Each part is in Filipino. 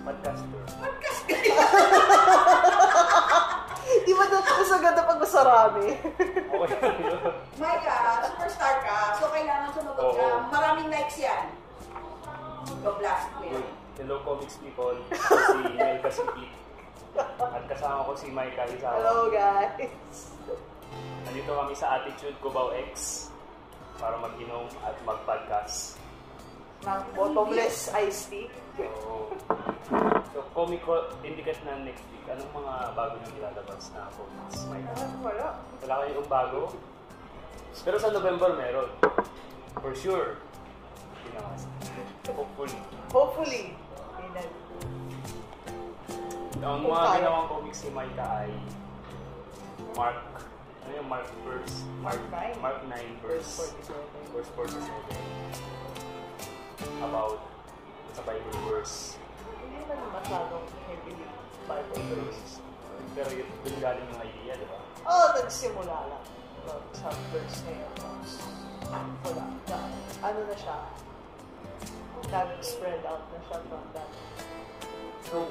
Podcaster. Podcaster! Di ba dito mas maganda pag masarami? Okay. Micah, superstar ka, so kailangan sumagot ka. Maraming likes yan. Go blast mo yan. Hello comics people, si Mel Casipit. At kasama ko si Micah Isawa. Hello guys! Nandito kami sa Attitude Cubao X para mag-inom at mag-podcast. Ng bottomless iced tea. So Comic-Con, indicate na next week. Anong mga bago nang ilalabas na comics, Micah? Wala. Wala kayong bago? Pero sa November meron. For sure. Hopefully. Hopefully. Ang mga ginawang comics ni Micah ay Mark 9 verse 47 about sa Bible verse. Hindi naman masyadong heavily Bible verse. Pero yun galing yung idea, di ba? Oo, nagsimula lang. Sa verse na yun. Wala. Ano na siya? Nag-spread out na siya from that. So,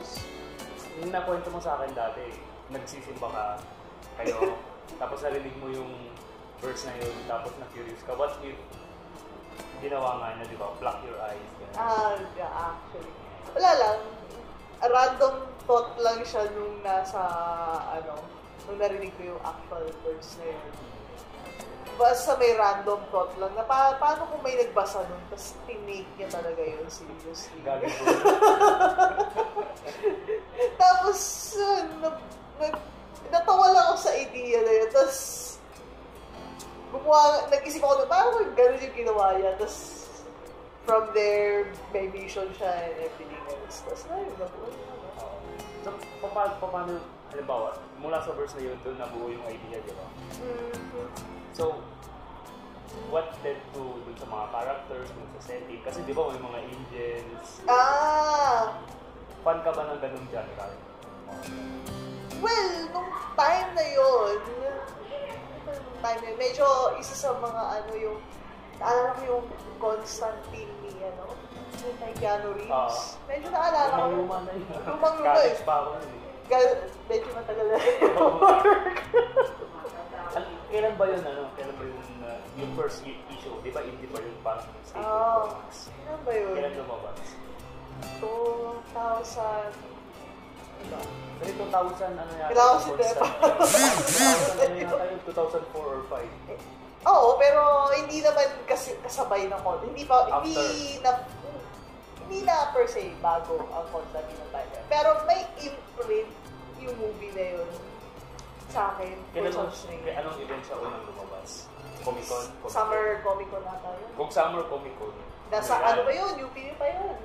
yung nakwento mo sa akin dati, nagsisimba ka, kayo, tapos narinig mo yung verse na yun, tapos na-curious ka. What if ginawa nga na, di ba? Pluck your eyes. Yeah, actually. Wala lang. Random thought lang siya nung nasa, nung narinig ko yung actual verse na yun. Basta may random thought lang na paano kung may nagbasa nun, tapos tinake niya talaga yun seriously. Gabi ko. Tapos, natawa lang ako sa idea na yun. Tapos, nag-isip ako na parang gano'n yung ginawa niya. Tapos, from there, may vision siya and everything else. Tapos, nabuo niya. So, paano, halimbawa, mula sa verse na yun, doon nabuo yung idea, di ba? So, what led to dun sa mga characters, dun sa setting? Kasi di ba may mga angels? Fan ka ba ng ganung genre? Well, nung time na yun, medyo isa sa mga yung, naalala ko yung Constantine ni, yung kay Keanu Reeves. Medyo naalala ko. Lumang-luma na yun. Lumang-luma eh. College pa ako yun eh. Medyo matagal na Kailan ba yun, yung first issue? Di ba indie pa yun parang statement comics? Kailan ba yun? Kailan lumabas? 2000... Diba? Kasi 2000, ano yata? Kailangan si Depa. 2004 or 5. Oo, pero hindi naman kasabay ng Constantine. Hindi na per se bago ang Constantine ng time. Pero may imprint yung movie na yun sa akin. Anong event siya unang lumabas? Comic-Con? Summer Comic-Con nata yun. Kung Summer Comic-Con. Nasa ano ba yun? UP pa yun.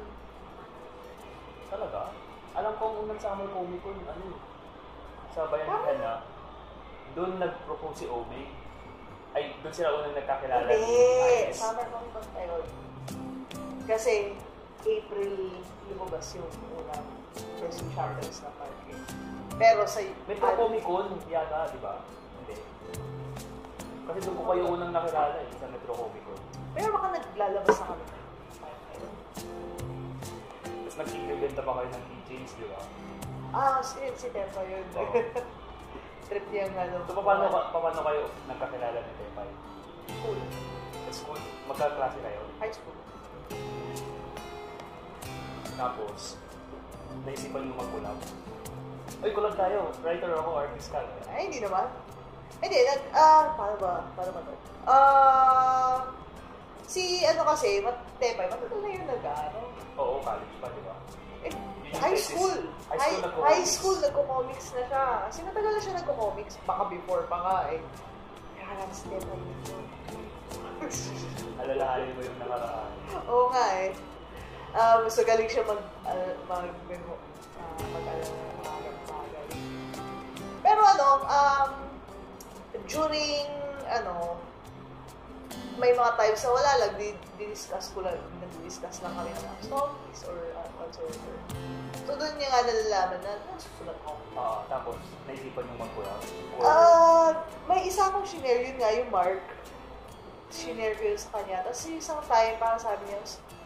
Talaga? Alam ko ang unang Summer Comic-Con, sa Bayanihan na, doon nag-propose si Ome. Ay, doon sila unang nagkakilala. Hindi! Summer Comic-Con pa yun. Kasi, April lumabas yung unang first chapters na part. Pero sa... Metro Comic-Con yata, di ba? Hindi. Kasi doon ko kayo unang nakilala sa Metro Comic-Con. Pero baka naglalabas na kami. Tapos nag-ibenta pa kayo ng keychains, di ba? Si Tepa yun. Trip niyang So, paano kayo nagkakilala ni Tepa? School. Sa school? Magkaklase kayo? High school. Tapos, naisipan nyo mag-collab. Uy, collab tayo. Writer ako, artist ka. Ay, hindi naman. Hindi, paano ba to? Kasi, Tepay, matagal na yun Oo, college pa, di ba? High school. High school, nagko-comics na siya. Kasi matagal na siya nagko-comics. Baka before pa nga eh. Kaya lang si Tepay dito. Alalahanin mo yung nakaraan. Oo nga eh. So galing siya mag-alala Pero during, may mga times na wala lang, nag-discuss lang kami ng stories or whatsoever. So doon niya nga nalalaman na nasusulat ako. Tapos, naisipan yung mag-collab? May isa akong shinare, yun nga, yung Mark. Shinare ko yun sa kanya. Tapos yung isang time, parang sabi niya,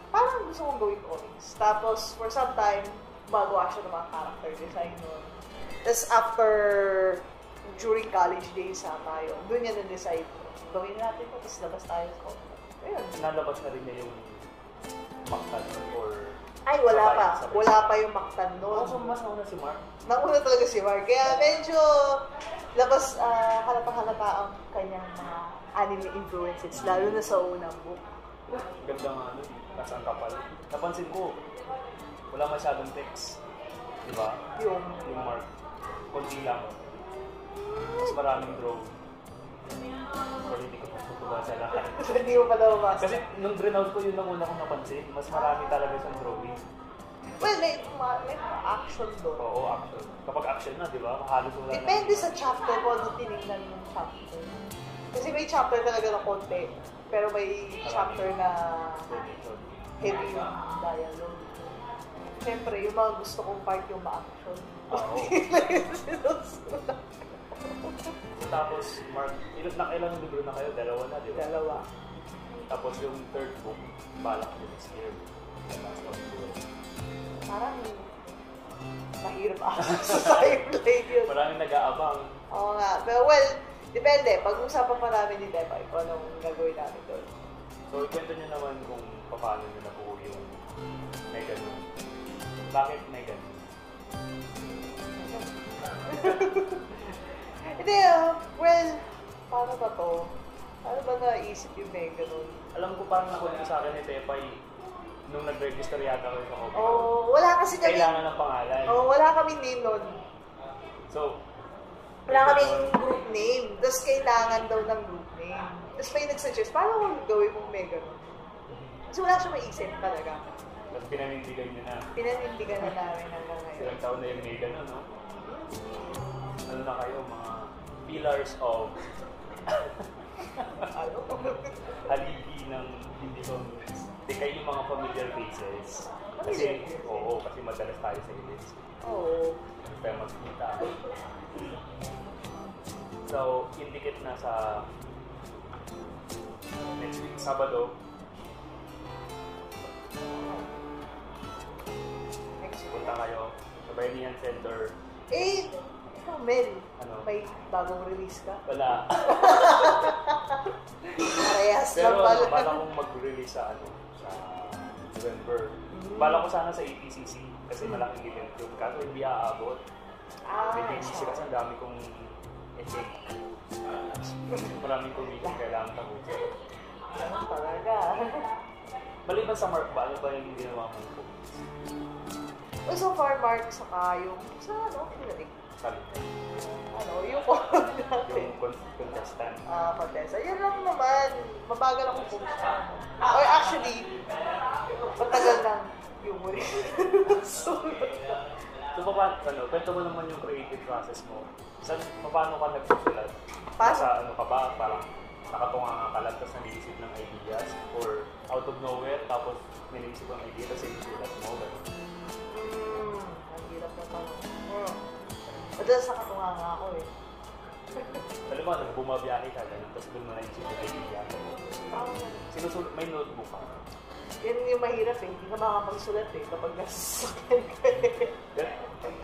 parang gusto kong gawin comics. Tapos, for some time, gumagawa siya ng mga character design nun. Tapos after, during college days tayo, doon niya na-decide, gawin natin ito, tapos labas tayo sa contract. Ayun. Nalabas na rin niya yung Mactan or... Ay, wala sabay, pa. sabay. Wala pa yung Mactan noon. So, mas nauna si Mark. Nauna talaga si Mark. Kaya medyo labas, halata-halata ang kanyang mga anime influences, lalo na sa unang book. Ganda nga nun, nasa ang kapal. Napansin ko, wala masyadong text. Diba? Yung Mark. Kunti lang. Mas maraming draw. Pero hindi ko matutuwa sa lahat. hindi mo pa daw mabasa. Kasi nung drenaut ko, yun ang una kong napansin. Mas marami talaga siyang drawing. Well, may mga action doon. Oo, action. Kapag action na, di ba? Halos wala na. Depende sa chapter ko ano tinignan yung chapter. Kasi may chapter talaga na konti. Pero may chapter na heavy yung dialogue. Siyempre, yung mga gusto kong part yung ma-action. Oo. Tapos, Mark, ilang libro na kayo? Dalawa na, di ba? Dalawa. Tapos yung third book, balak ko this year. Parang mahirap sa timeline yun. Maraming nag-aabang. Oo nga. Pero well, depende. Pag-usapan pa namin ni Depa, kung anong gagawin namin doon. So, ikwento nyo naman kung paano nyo nabuo yung Megan. Bakit Megan? Hindi, well, paano ba to? Paano ba naisip yung Megan nun? Alam ko parang nakuha sa akin ni Tepay nung nag-register yata kayo sa Comic Con. Oh, wala kasi kami. Kailangan ng pangalan. Oh, wala kaming name nun. So, Wala kaming group name. Tapos kailangan daw ng group name. Tapos may nag-suggest, paano kung gawin mong Megan nun? Kasi wala siya maisip talaga. tapos pinanindigan nyo na. Pinanindigan na namin hanggang ngayon. Ilang taon na yung Megan, no? Ano na kayo, mga pillars of Ano? haligi ng hindi comics. Hindi kayo yung mga familiar faces. Kasi, oo, kasi madalas tayo sa events. Oo. Hindi tayo magkita. So, indicate na sa next week, Sabado. Next week. Punta kayo sa Bayanihan Center. Eh, ikaw, Mel, Ano? may bagong release ka? Wala. Parehas Pero lang pala. bala kong mag-release sa sa November. Bala ko sana sa APCC kasi malaking event yun. Kaso hindi aabot. May busy kasi ang dami kong ending. Maraming commission kailangan tapusin. Ano talaga? Maliban sa Mark ba? Ano ba yung ginawa mo po? Well, so far, Mark, saka yung, sa ano, pinalig? Sabi Ano, yung call natin. yung contestant. Contessa. Yun lang naman. Mabagal akong pumunta. Or actually, matagal lang yung muli. So, kwento mo naman yung creative process mo. Paano ka nagsusulat? Paano? Sa ano ka ba? Parang nakatunga ka lang tapos nag-iisip ng ideas? Or out of nowhere tapos may naisip ng idea tapos sinusulat mo? ang hirap na tanong. Madalas nakatunga nga ako eh. Alam mo, bumabiyahe ka ganun tapos doon mo naisip ng idea. Sinusulat, may notebook ka. Yan yung mahirap eh. Hindi ka makapagsulat eh kapag nasasakyan ka eh.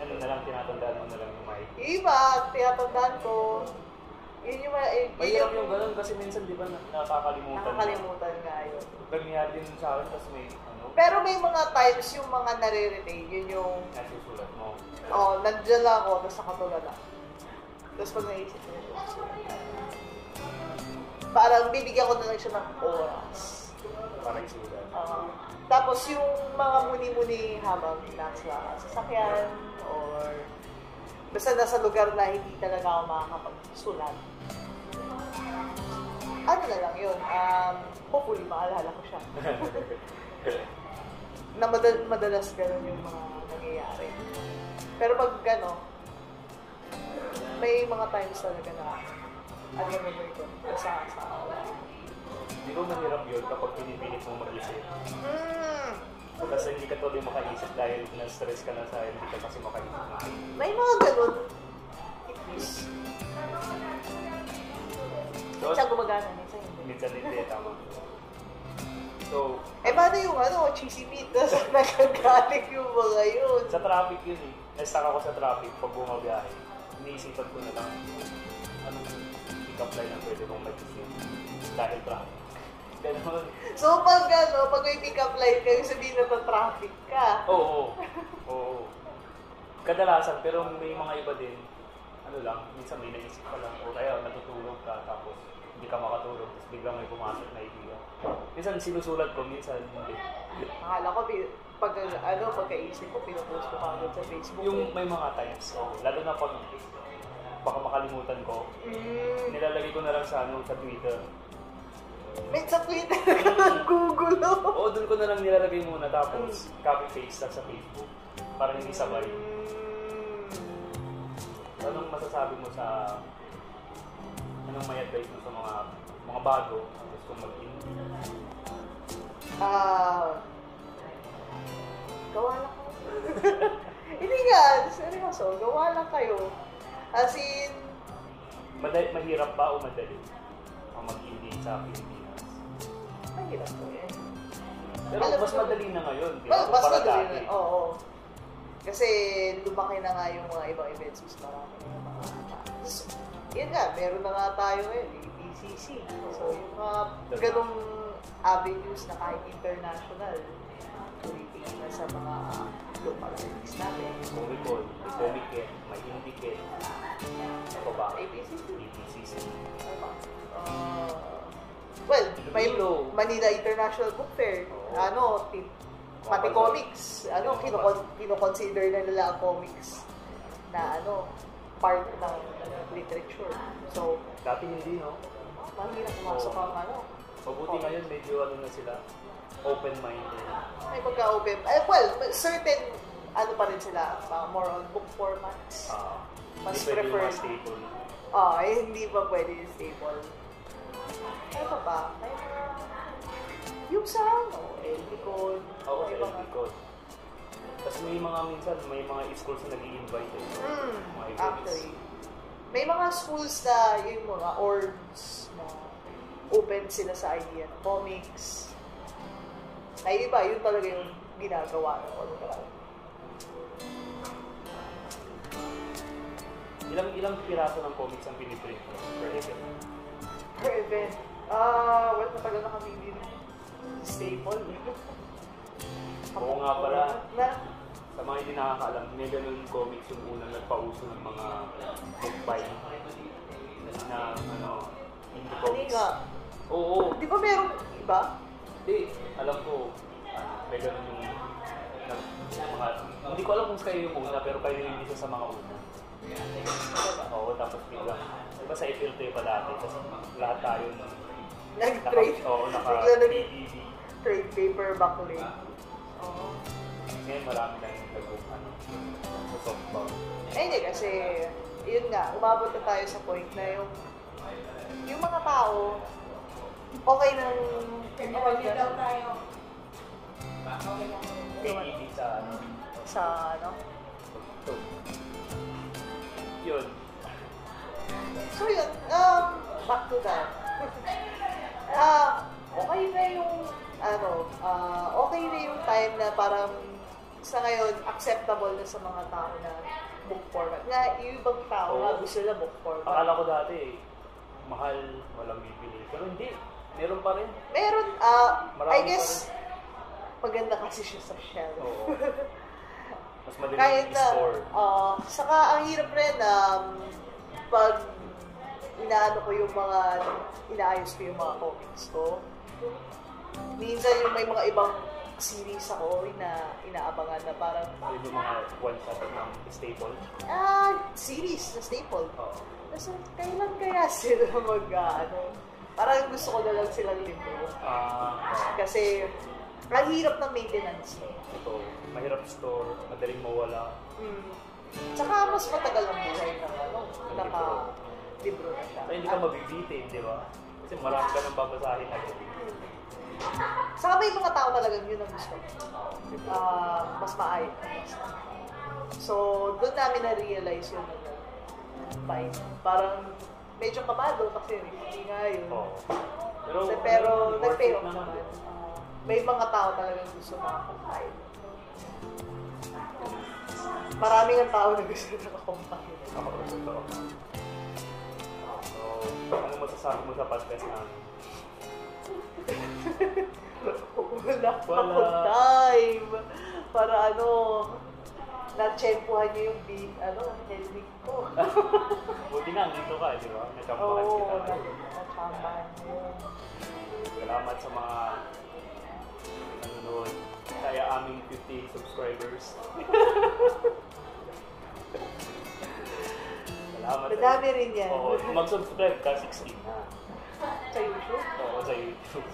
Ano na lang, tinatandaan mo na lang yung mic. Iba, tinatandaan ko. Yun yung Mahirap yung ganun kasi minsan di ba nakakalimutan. nakakalimutan nga yun. Nangyari din sa akin tapos may ano, Pero may mga times yung mga nare-relate, yun yung, nasusulat mo. nandiyan lang ako, tapos nakatulala. Tapos pag naisip ko yun, parang bibigyan ko na lang siya ng oras. Para isulat. Tapos yung mga muni-muni habang nasa sasakyan or basta nasa lugar na hindi talaga ako makakapagsulat. Ano na lang yun, hopefully maalala ko siya. Na madalas ganun yung mga nangyayari. Pero pag may mga times talaga na remember ko sa Di ba mahirap yun kapag pinipilit mo mag-isip? Kasi hindi ka tuloy makaisip dahil na-stress ka na sa hindi ka kasi makaisip. May mga ganun. It is. So, Minsan gumagana, minsan hindi. minsan hindi, tama. So, paano yung cheesy meat na saan nagagaling yung mga yun? sa traffic yun eh. Na-stuck ako sa traffic pag bumabiyahe. Iniisipan ko na lang anong pick-up line ang pwede kong mag-isip dahil traffic. Ganun. So pag may pick-up line kayo, sabihin na traffic ka. Oo. Kadalasan, pero may mga iba din, minsan may naisip ka lang, o kaya natutulog ka, tapos hindi ka makatulog, tapos biglang may pumasok na idea. Minsan sinusulat ko, minsan hindi. Akala ko, pagkaisip ko, pinupost ko kagad sa Facebook. Yung may mga times, lalo na pag baka makalimutan ko, nilalagay ko na lang sa Twitter. May sa Twitter ka nag-google. Oo, doon ko na lang nilalagay muna, tapos copy-paste lang sa Facebook, para hindi sabay. Anong masasabi mo anong may advice mo sa mga bago ang gusto mag-indie? Gawa lang kayo. Hindi nga, seryoso, gawa lang kayo. As in, mahirap ba o madali ang mag-indie sa Pilipinas? mahirap po yan. Pero mas madali na ngayon, di Well, ba? mas Para madali dati. na. Oo. Kasi lumaki na nga yung mga ibang events. Mas marami na yung mga yun nga, meron na nga tayo ngayon, BCC. So yung mga ganong avenues na kahit international, tumitingin na sa mga local artists natin. Comic Kit, may Indie Kit. Ako ba? ABCC. ABCC. Well, may Iloilo. Manila International Book Fair. Oo. Pati comics. Kino-consider na nila ang comics na part ng literature. So, Dati hindi, no? mahirap pumasok ang Mabuti ngayon, medyo na sila, open-minded. May pagka-open. Well, certain, pa rin sila, more on book formats. Mas Hindi pwede yung preferred. mga staple. Hindi pa pwede yung staple. Ano pa ba? Yung sa Elbicon. Oo, sa Elbicon. Tapos may mga schools na nag-i-invite mga events. Actually. May mga schools na yung mga orgs na open sila sa idea ng comics. Ay, iba, yun talaga yung ginagawa ng org. Ilang piraso ng comics ang piniprint mo per event? Per event? Matagal na kami din staple. Oo nga pala. Na, Sa mga hindi nakakaalam, may ganun comics yung unang nagpauso ng mga book buying na indie hindi comics. nga. Oo. Di ba merong iba? Hindi, alam ko, may ganun yung mga, hindi ko alam kung kayo yung una, pero kayo yung isa sa mga una. Oo, tapos biglang, diba sa FLT pa dati, kasi lahat tayo Nag-trade. naka-DVD. Trade paperback ulit. Oo. Ngayon marami na yung sa softball. Hindi kasi, yun nga, umabot na tayo sa point na yung mga tao, okay nang Hindi daw tayo. DVD sa yun. So yun, back to that. Okay na yung okay na yung time na parang sa ngayon acceptable na sa mga tao na book format. Nga yung ibang tao nga gusto na book format. Akala ko dati mahal, walang bibili. Pero hindi, meron pa rin. Meron, Marami I guess maganda kasi siya sa shelf. Oo. Mas madaling Kahit na, i-store. saka ang hirap rin pag inaayos ko yung mga comics ko. Minsan yung may mga ibang series ako na inaabangan na parang Yung mga one-shot ng staple. series na staple. Oo. Kasi kailan kaya sila parang gusto ko na lang silang libro. Kasi ang hirap ng maintenance. Ito, mahirap store, madaling mawala. Tsaka mas matagal ang buhay ng naka-libro na siya. So, hindi ka mabibitin, di ba? Kasi marami ka nang babasahin agad. Saka may mga tao talagang yun ang gusto. Mas maayos. So, doon namin na-realize yun. Fine. Parang medyo kabado kasi hindi nga yun. Oo. Pero worth nag-pay it off naman. naman. may mga tao talagang gusto makakumpay. Maraming ang tao na gusto na makakumpay. Ako rin ito. So, ano masasabi mo sa podcast namin? Wala akong time. Para na-tsempuhan niyo yung helmet ko. Buti nga, dito ka, di ba? Nakampuhan Oo, kita. na-tsambahan niyo. Salamat sa mga nanonood. Kaya aming 50 subscribers. Salamat. Madami rin yan. Oo, mag-subscribe ka, 16 na. Sa YouTube? Oo, sa YouTube.